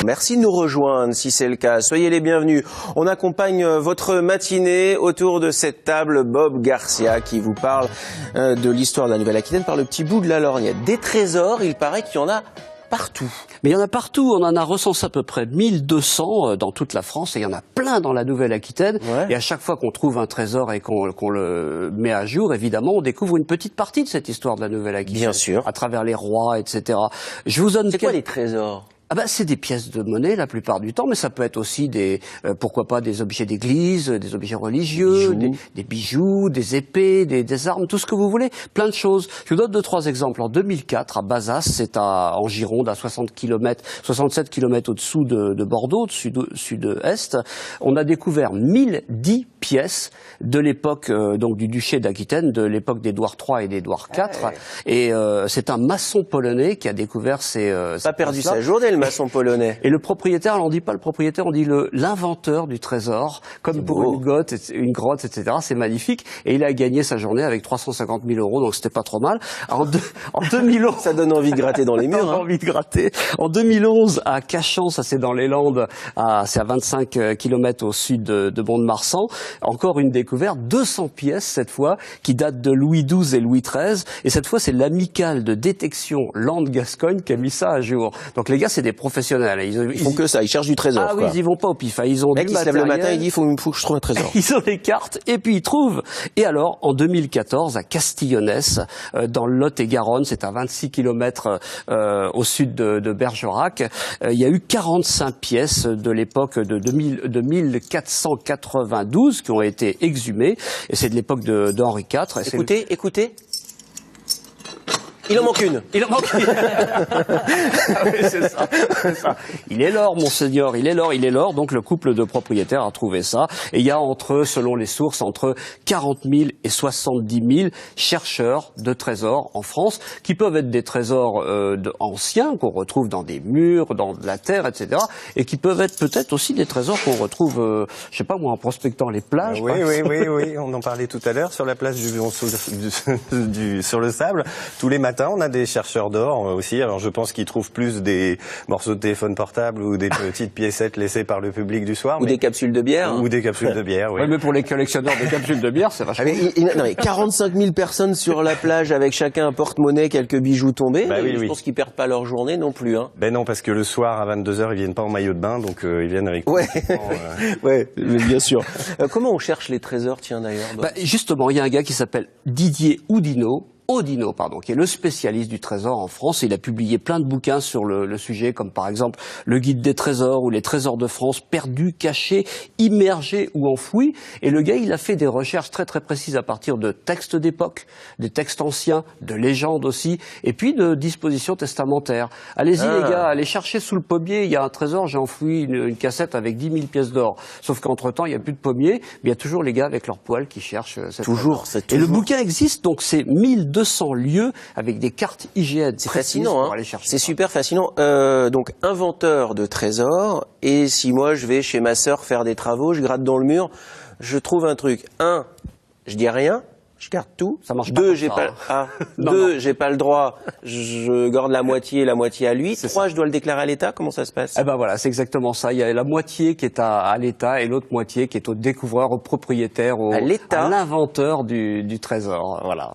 Merci de nous rejoindre si c'est le cas. Soyez les bienvenus. On accompagne votre matinée autour de cette table. Bob Garcia qui vous parle de l'histoire de la Nouvelle-Aquitaine par le petit bout de la lorgnette. Des trésors, il paraît qu'il y en a partout. Mais il y en a partout, on en a recensé à peu près 1200 dans toute la France et il y en a plein dans la Nouvelle-Aquitaine. Ouais. Et à chaque fois qu'on trouve un trésor et qu'on le met à jour, évidemment, on découvre une petite partie de cette histoire de la Nouvelle-Aquitaine. Bien sûr. À travers les rois, etc. Je vous donne. C'est quoi les trésors ? C'est des pièces de monnaie la plupart du temps, mais ça peut être aussi pourquoi pas des objets d'église, des objets religieux, des bijoux, des épées, des armes, tout ce que vous voulez, plein de choses. Je vous donne 2-3 exemples. En 2004, à Bazas, c'est en Gironde, à 67 km au-dessous de Bordeaux, sud-est, on a découvert 1010 pièces de l'époque donc du duché d'Aquitaine, de l'époque d'Édouard III et d'Édouard IV. Et c'est un maçon polonais qui a découvert ces pas perdu sa journée, le maçon polonais. Et le propriétaire, alors on dit pas le propriétaire, on dit l'inventeur du trésor, comme pour une grotte, etc. C'est magnifique. Et il a gagné sa journée avec 350 000 €, donc c'était pas trop mal. En 2011, ça donne envie de gratter dans les murs. Envie de gratter. En 2011, à Cachan, ça c'est dans les Landes, c'est à 25 km au sud de Mont-de-Marsan. Encore une découverte, 200 pièces cette fois, qui datent de Louis XII et Louis XIII. Et cette fois, c'est l'amicale de détection Landes-Gascogne qui a mis ça à jour. Donc les gars, c'est des professionnels. Ils font que ça, ils cherchent du trésor. Ah oui, ils y vont pas au pif. Ils ont mec qui se lève le matin, il dit il faut que je trouve un trésor. Ils ont les cartes et puis ils trouvent. Et alors, en 2014, à Castillonnès, dans le Lot-et-Garonne, c'est à 26 km au sud de Bergerac, il y a eu 45 pièces de l'époque de 1492 qui ont été exhumées. Et c'est de l'époque d'Henri IV. Écoutez. Il en manque une. Il en manque une. C'est ça. Il est l'or, monseigneur. Il est l'or. Donc le couple de propriétaires a trouvé ça. Et il y a selon les sources, entre 40 000 et 70 000 chercheurs de trésors en France, qui peuvent être des trésors anciens qu'on retrouve dans des murs, dans de la terre, etc. Et qui peuvent être peut-être aussi des trésors qu'on retrouve, je sais pas moi, en prospectant les plages. Oui. On en parlait tout à l'heure sur la plage sur le sable. Tous les matins, on a des chercheurs d'or aussi. Alors je pense qu'ils trouvent plus des morceaux de téléphone portable ou des petites piécettes laissées par le public du soir. Ou des capsules de bière. Ou des capsules de bière, oui. Ouais, mais pour les collectionneurs de capsules de bière, c'est vachement... Non, mais 45 000 personnes sur la plage avec chacun un porte-monnaie, quelques bijoux tombés. Je pense qu'ils perdent pas leur journée non plus. Ben non, parce que le soir à 22h, ils viennent pas en maillot de bain, donc ils viennent avec... Ouais, bien sûr. Comment on cherche les trésors, tiens d'ailleurs justement, il y a un gars qui s'appelle Didier Oudinot, qui est le spécialiste du trésor en France. Il a publié plein de bouquins sur le sujet, comme par exemple le guide des trésors ou les trésors de France, perdus, cachés, immergés ou enfouis. Et le gars, il a fait des recherches très très précises à partir de textes d'époque, des textes anciens, de légendes aussi, et puis de dispositions testamentaires. Allez-y les gars, allez chercher sous le pommier, il y a un trésor, j'ai enfoui une cassette avec 10 000 pièces d'or. Sauf qu'entre-temps, il n'y a plus de pommier, mais il y a toujours les gars avec leurs poils qui cherchent cette toujours. Et le bouquin existe, donc c'est 1200 lieux avec des cartes IGN. C'est fascinant, c'est super fascinant. Donc inventeur de trésors, et si moi je vais chez ma sœur faire des travaux, je gratte dans le mur, je trouve un truc. 1, je dis rien, je garde tout. Ça marche 2, pas. J'ai pas le droit, je garde la moitié à lui. 3, je dois le déclarer à l'État. Comment ça se passe? Voilà, c'est exactement ça. Il y a la moitié qui est à l'État et l'autre moitié qui est au découvreur, au propriétaire, à l'inventeur du trésor. Voilà.